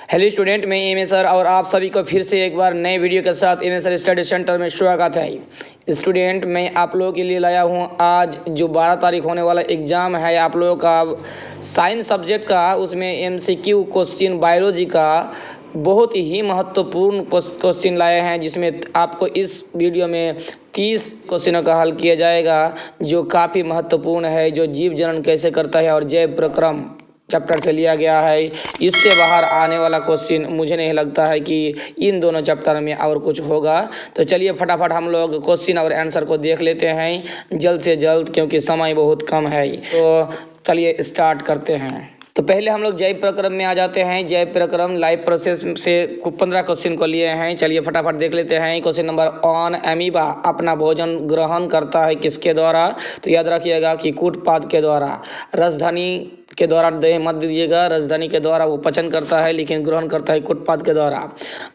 Hello student, मैं M sir और आप सभी को फिर से एक बार नए वीडियो के साथ एम सर स्टडी सेंटर में स्वागत है। स्टूडेंट, मैं आप लोगों के लिए लाया हूं आज जो 12 तारीख होने वाला एग्ज़ाम है आप लोगों का साइंस सब्जेक्ट का, उसमें एमसीक्यू क्वेश्चन बायोलॉजी का बहुत ही महत्वपूर्ण क्वेश्चन लाए हैं, जिसमें आपको इस वीडियो में 30 क्वेश्चनों का हल किया जाएगा जो काफ़ी महत्वपूर्ण है, जो जीव जनन कैसे करता है और जैव प्रक्रम चैप्टर से लिया गया है। इससे बाहर आने वाला क्वेश्चन मुझे नहीं लगता है कि इन दोनों चैप्टर में और कुछ होगा। तो चलिए फटाफट हम लोग क्वेश्चन और आंसर को देख लेते हैं जल्द से जल्द, क्योंकि समय बहुत कम है। तो चलिए स्टार्ट करते हैं। तो पहले हम लोग जैव प्रक्रम में आ जाते हैं। जैव प्रक्रम लाइफ प्रोसेस से 15 क्वेश्चन को लिए हैं। चलिए फटाफट देख लेते हैं। क्वेश्चन नंबर 1, अमीबा अपना भोजन ग्रहण करता है किसके द्वारा? तो याद रखिएगा कि कूटपाद के द्वारा। राजधानी के द्वारा दे मत दीजिएगा, राजधानी के द्वारा वो पचन करता है लेकिन ग्रहण करता है कूटपाद के द्वारा।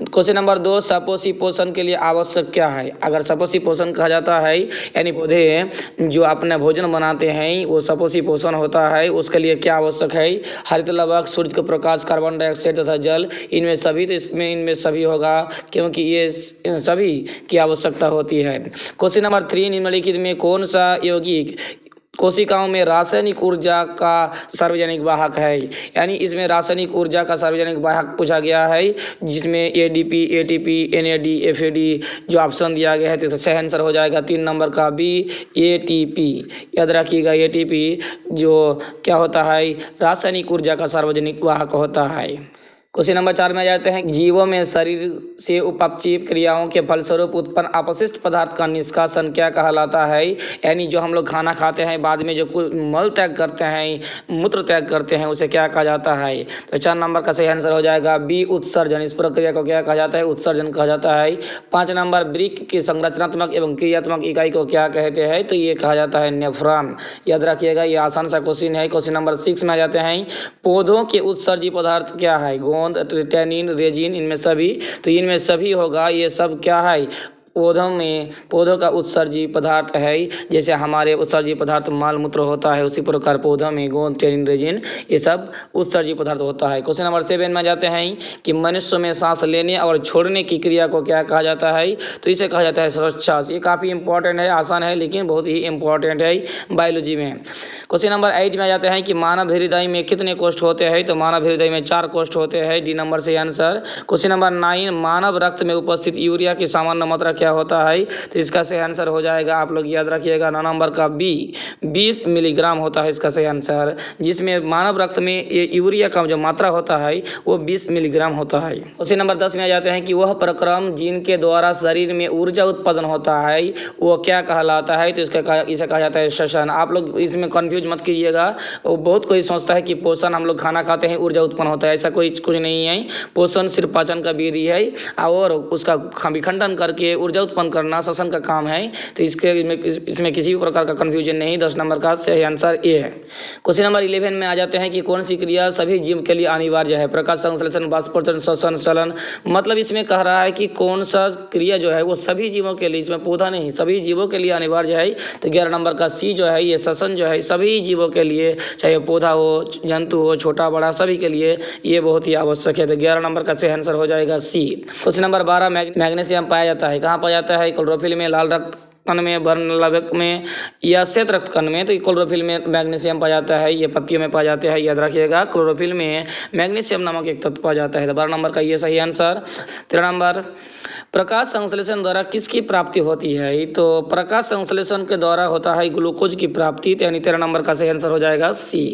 क्वेश्चन नंबर 2, सपोषी पोषण के लिए आवश्यक क्या है? अगर सपोषी पोषण कहा जाता है यानी पौधे जो अपना भोजन बनाते हैं वो सपोषी पोषण होता है, उसके लिए क्या आवश्यक है? हरित लवक, सूर्य का प्रकाश, कार्बन डाइऑक्साइड तथा जल, इनमें सभी। तो इनमें सभी होगा क्योंकि ये सभी की आवश्यकता होती है। क्वेश्चन नंबर 3, निम्नलिखित में कौन सा यौगिक कोशिकाओं में रासायनिक ऊर्जा का सार्वजनिक वाहक है? यानी इसमें रासायनिक ऊर्जा का सार्वजनिक वाहक पूछा गया है, जिसमें एडीपी, एटीपी, एनएडी, एफएडी जो ऑप्शन दिया गया है। तो सही आंसर हो जाएगा 3 नंबर का बी, एटीपी। याद रखिएगा एटीपी जो क्या होता है, रासायनिक ऊर्जा का सार्वजनिक वाहक होता है। क्वेश्चन नंबर 4 में आ जाते हैं। जीवों में शरीर से उपक्षेप क्रियाओं के फलस्वरूप उत्पन्न अपशिष्ट पदार्थ का निष्कासन क्या कहलाता है? यानी जो हम लोग खाना खाते हैं बाद में जो मल त्याग करते हैं, मूत्र त्याग करते हैं, उसे क्या कहा जाता है? तो 4 नंबर का सही आंसर हो जाएगा बी, उत्सर्जन। इस प्रक्रिया को क्या कहा जाता है? उत्सर्जन कहा जाता है। 5 नंबर, वृक्क की संरचनात्मक एवं क्रियात्मक इकाई को क्या कहते हैं? तो ये कहा जाता है नेफ्रॉन। याद रखिएगा, ये आसान सा क्वेश्चन है। क्वेश्चन नंबर 6 में आ जाते हैं। पौधों के उत्सर्जी पदार्थ क्या है? टैनिन, रेजिन, इनमें सभी। तो इनमें सभी होगा। ये सब क्या है? पौधों का उत्सर्जी पदार्थ है। जैसे हमारे उत्सर्जी पदार्थ माल मूत्र होता है, उसी प्रकार पौधों में गोंद, टैनिन, रेजिन ये सब उत्सर्जी पदार्थ होता है। क्वेश्चन नंबर 7 में जाते हैं कि मनुष्य में सांस लेने और छोड़ने की क्रिया को क्या कहा जाता है? तो इसे कहा जाता है श्वास। ये काफ़ी इंपॉर्टेंट है, आसान है लेकिन बहुत ही इंपॉर्टेंट है बायोलॉजी में। क्वेश्चन नंबर 8 में आ जाते हैं कि मानव हृदय में कितने कोष्ठ होते हैं? तो मानव हृदय में 4 कोष्ठ होते हैं। डी नंबर से आंसर। क्वेश्चन नंबर 9, मानव रक्त में उपस्थित यूरिया की सामान्य मात्रा क्या होता है? तो इसका सही आंसर हो जाएगा, आप लोग याद रखिएगा, 9 नंबर का बी, 20 मिलीग्राम होता है इसका सही आंसर। जिसमें मानव रक्त में ये यूरिया का जो मात्रा होता है वो 20 मिलीग्राम होता है। क्वेश्चन नंबर 10 में आ जाते हैं कि वह प्रक्रम जिनके द्वारा शरीर में ऊर्जा उत्पादन होता है वो क्या कहलाता है? तो इसे कहा जाता है श्वसन। आप लोग इसमें कंफ्यूज मत कीजिएगा। बहुत कोई सोचता है कि पोषण, हम लोग खाना खाते हैं ऊर्जा उत्पन्न होता है, ऐसा कुछ नहीं है। पोषण सिर्फ पाचन का विधि है और उसका विखंडन करके ऊर्जा उत्पन्न करना श्वसन का काम है। तो इसमें किसी भी प्रकार का कंफ्यूजन नहीं। 10 नंबर का सही आंसर ए है। क्वेश्चन नंबर 11 में आ जाते हैं कि कौन सी क्रिया सभी जीव के लिए अनिवार्य है? प्रकाश संश्लेषण, वाष्पोत्सर्जन, श्वसन, चलन। मतलब इसमें कह रहा है कि कौन सा क्रिया जो है वो सभी जीवों के लिए, इसमें पौधा नहीं, सभी जीवों के लिए अनिवार्य है। तो 11 नंबर का सी जो है, ये श्वसन जो है सभी जीवों के लिए, चाहे पौधा हो, जंतु हो, छोटा बड़ा, सभी के लिए ये बहुत ही आवश्यक है। तो 11 नंबर का सही आंसर हो जाएगा सी। क्वेश्चन नंबर 12, मैग्नीशियम पाया जाता है कहाँ पाया जाता है? क्लोरोफिल में, लाल रक्त कण में, वर्णलवक में या श्वेत रक्त कण में? तो क्लोरोफिल में मैग्नीशियम पाया जाता है, ये पत्तियों में पाया जाता है। याद रखिएगा, क्लोरोफिल में मैग्नीशियम नामक एक तत्व पाया जाता है। तो 12 नंबर का ये सही आंसर। 13 नंबर, प्रकाश संश्लेषण द्वारा किसकी प्राप्ति होती है? तो प्रकाश संश्लेषण के द्वारा होता है ग्लूकोज की प्राप्ति। यानी 13 नंबर का सही आंसर हो जाएगा सी।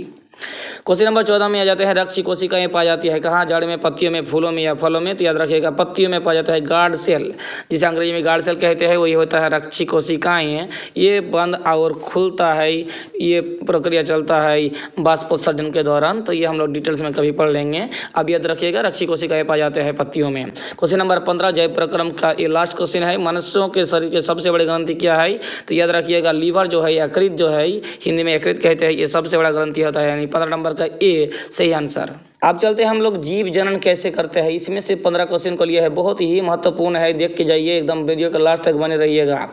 क्वेश्चन नंबर 14 में आ जाते हैं। रक्षी कोशिकाएं पाई जाती है कहाँ? जड़ में, पत्तियों में, फूलों में या फलों में? तो याद रखिएगा, पत्तियों में पाया जाता है गार्ड सेल, जिसे अंग्रेजी में गार्ड सेल कहते हैं, वही होता है रक्षी कोशिकाएं। ये बंद और खुलता है, ये प्रक्रिया चलता है वाष्पोत्सर्जन के दौरान। तो ये हम लोग डिटेल्स में कभी पढ़ लेंगे। अब याद रखिएगा, रक्षी कोशिकाएं पाए जाते हैं पत्तियों में। क्वेश्चन नंबर 15, जैव प्रक्रम का ये लास्ट क्वेश्चन है। मनुष्यों के शरीर के सबसे बड़ी ग्रंथि क्या है? तो याद रखिएगा, लीवर जो है, यकृत जो है, हिंदी में यकृत कहते हैं, ये सबसे बड़ा ग्रंथि होता है। यानी 15 नंबर का ए सही आंसर। अब चलते हैं हम लोग जीव जनन कैसे करते हैं। इसमें से 15 क्वेश्चन को लिया है, बहुत ही महत्वपूर्ण है, देख के जाइए, एकदम वीडियो के लास्ट तक बने रहिएगा।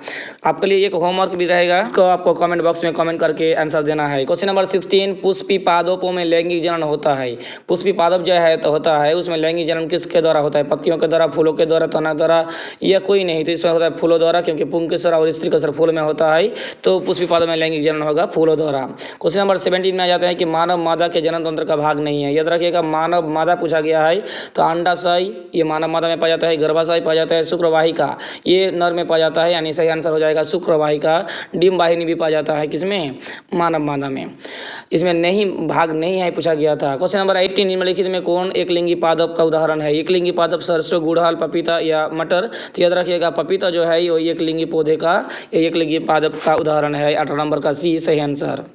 आपके लिए एक होमवर्क भी रहेगा, इसको आपको कमेंट बॉक्स में कमेंट करके आंसर देना है। क्वेश्चन नंबर 16, पुष्पी पादपों में लैंगिक जनन होता है। पुष्पी पादप जो है तो होता है, उसमें लैंगिक जनन किसके द्वारा होता है? पत्तियों के द्वारा, फूलों के द्वारा, तना द्वारा, या कोई नहीं तो इसमें होता है फूलों द्वारा, क्योंकि पुंकेसर और स्त्री केसर फूल में होता है, तो पुष्पी पादप में लैंगिक जनन होगा फूलों द्वारा। क्वेश्चन नंबर 17 में आ जाता है कि मानव मादा के जनन तंत्र का भाग नहीं है। याद रखिएगा, मानव मादा पूछा गया है तो अंडाशय ये मानव मादा में पाया जाता है, गर्भाशय पाया जाता है, शुक्रवाहिका ये नर में पाया जाता है, यानी सही आंसर हो जाएगा शुक्रवाहिका। डिम्ब वाहिनी भी पाया जाता है किसमें? मानव मादा में। इसमें नहीं भाग नहीं है पूछा गया था। क्वेश्चन नंबर 18, निम्नलिखित में कौन एकलिंगी पादप का उदाहरण है? एकलिंगी पादप सरसों, गुड़हल, पपीता या मटर। तो याद रखिएगा पपीता जो है वो एकलिंगी पौधे का, एकलिंगी पादप का उदाहरण है। 18 नंबर का सी सही आंसर।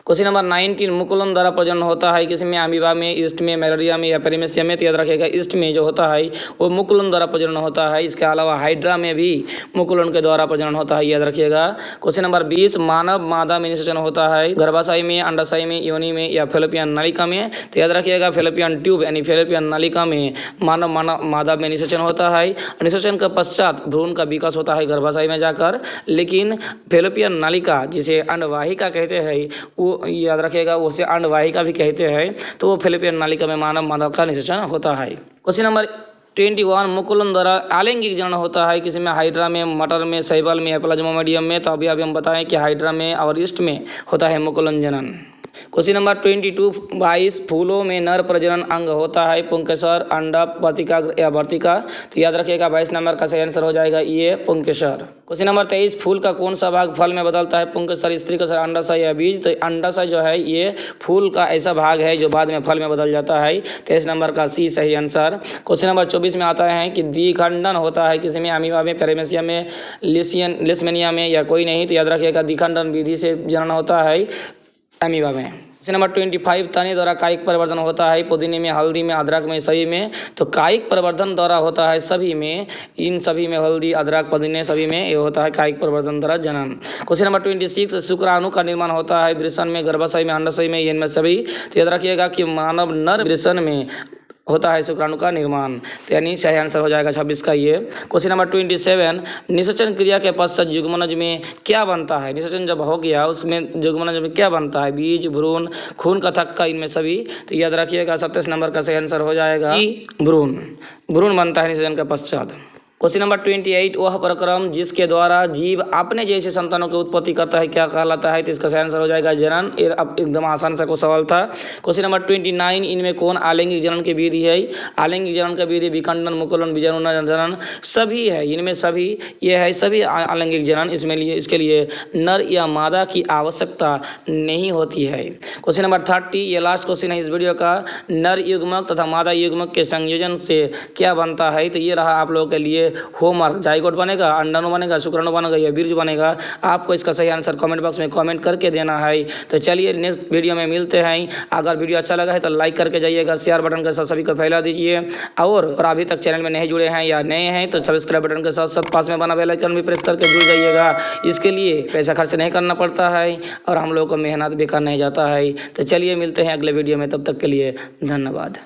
क्वेश्चन नंबर 19, मुकुलन द्वारा प्रजनन होता है किसमें? अमीबा में, ईस्ट में, मलेरिया में या पेरिमेसिया में। तो याद रखिएगा ईस्ट में जो होता है वो मुकुलन द्वारा प्रजनन होता है। इसके अलावा हाइड्रा में भी मुकुलन के द्वारा प्रजनन होता है, याद रखिएगा। क्वेश्चन नंबर 20, मानव मादा में निषेचन होता है गर्भाशय में, अंडाशय में, योनि में या फेलोपियन नलिका में। तो याद रखिएगा फेलोपियन ट्यूब यानी फेलोपियन नलिका में मानव मादा में निषेचन होता है। निषेचन के पश्चात भ्रूण का विकास होता है गर्भाशय में जाकर, लेकिन फेलोपियन नलिका जिसे अंडवाहिका कहते हैं वो याद रखिएगा, उसे अंडवाहिका भी कहते हैं, तो वो फेलोपियन नालिका में मानव मादा का निषेचन होता है। क्वेश्चन नंबर 21, मुकुलन द्वारा आलैंगिक जनन होता है किसमें? हाइड्रा में, मटर में, शैवाल में या प्लाज्मोडियम में। तो अभी हम बताएं कि हाइड्रा में और ईस्ट में होता है मुकुलन जनन। क्वेश्चन नंबर 22, फूलों में नर प्रजनन अंग होता है पुंकेसर, अंडक, वर्तिका या वर्तिका। तो याद रखिएगा 22 नंबर का सही आंसर हो जाएगा ये पुंकेसर। क्वेश्चन नंबर 23, फूल का कौन सा भाग फल में बदलता है? पुंकेसर, स्त्री केसर, अंडाशय या बीज। तो अंडाशय जो है ये फूल का ऐसा भाग है जो बाद में फल में बदल जाता है। 23 नंबर का सी सही आंसर। क्वेश्चन नंबर 24 में आता है कि द्विखंडन होता है किसमें? अमीबा में, पेरिमेसिया में, लिस्मेनिया में या कोई नहीं। तो याद रखिएगा द्विखंडन विधि से जनन होता है अमीबा में। क्वेश्चन नंबर 25, तने द्वारा कायिक परिवर्धन होता है पुदीने में, हल्दी में, अदरक में, सभी में। तो कायिक परिवर्धन द्वारा होता है सभी में, इन सभी में, हल्दी, अदरक, पुदीने सभी में ये होता है कायिक परिवर्धन द्वारा जनन। क्वेश्चन नंबर 26, शुक्राणु का निर्माण होता है वृषण में, गर्भाशय में, अंडाशय में, इनमें सभी। तो याद रखिएगा कि मानव नर वृषण में होता है शुक्राणु का निर्माण, तो यानी सही आंसर हो जाएगा 26 का ये। क्वेश्चन नंबर 27, निषेचन क्रिया के पश्चात युग्मनज में क्या बनता है? निषेचन जब हो गया उसमें युग्मनज में क्या बनता है? बीज, भ्रूण, खून का थक्का, इनमें सभी। तो याद रखिएगा 27 नंबर का सही आंसर हो जाएगा भ्रूण बनता है निषेचन के पश्चात। क्वेश्चन नंबर 28, वह प्रक्रम जिसके द्वारा जीव अपने जैसे संतानों की उत्पत्ति करता है क्या कहलाता है? तो इसका सही आंसर हो जाएगा जनन। ये अब एकदम आसान सा को सवाल था। क्वेश्चन नंबर 29, इनमें कौन आलैंगिक जनन की विधि है? आलैंगिक जनन का विधि विखंडन, मुकुलन, बीजाणु जनन सभी है, इनमें सभी ये है सभी आलैंगिक जनन। इसके लिए नर या मादा की आवश्यकता नहीं होती है। क्वेश्चन नंबर 30, ये लास्ट क्वेश्चन है इस वीडियो का, नर युग्मक तथा मादा युग्मक के संयोजन से क्या बनता है? तो ये रहा आप लोगों के लिए होमवर्क। जाइगोट बनेगा, अंडाणु बनेगा, शुक्राणु बनेगा या बीज बनेगा। आपको इसका सही आंसर कमेंट बॉक्स में कमेंट करके देना है। तो चलिए नेक्स्ट वीडियो में मिलते हैं। अगर वीडियो अच्छा लगा है तो लाइक करके जाइएगा, शेयर बटन के साथ सभी को फैला दीजिए, और अभी तक चैनल में नहीं जुड़े हैं या नए हैं तो सब्सक्राइब बटन के साथ साथ पास में बना बेल आइकन भी प्रेस करके जुड़ जाइएगा। इसके लिए पैसा खर्च नहीं करना पड़ता है और हम लोग को मेहनत बेकार नहीं जाता है। तो चलिए मिलते हैं अगले वीडियो में, तब तक के लिए धन्यवाद।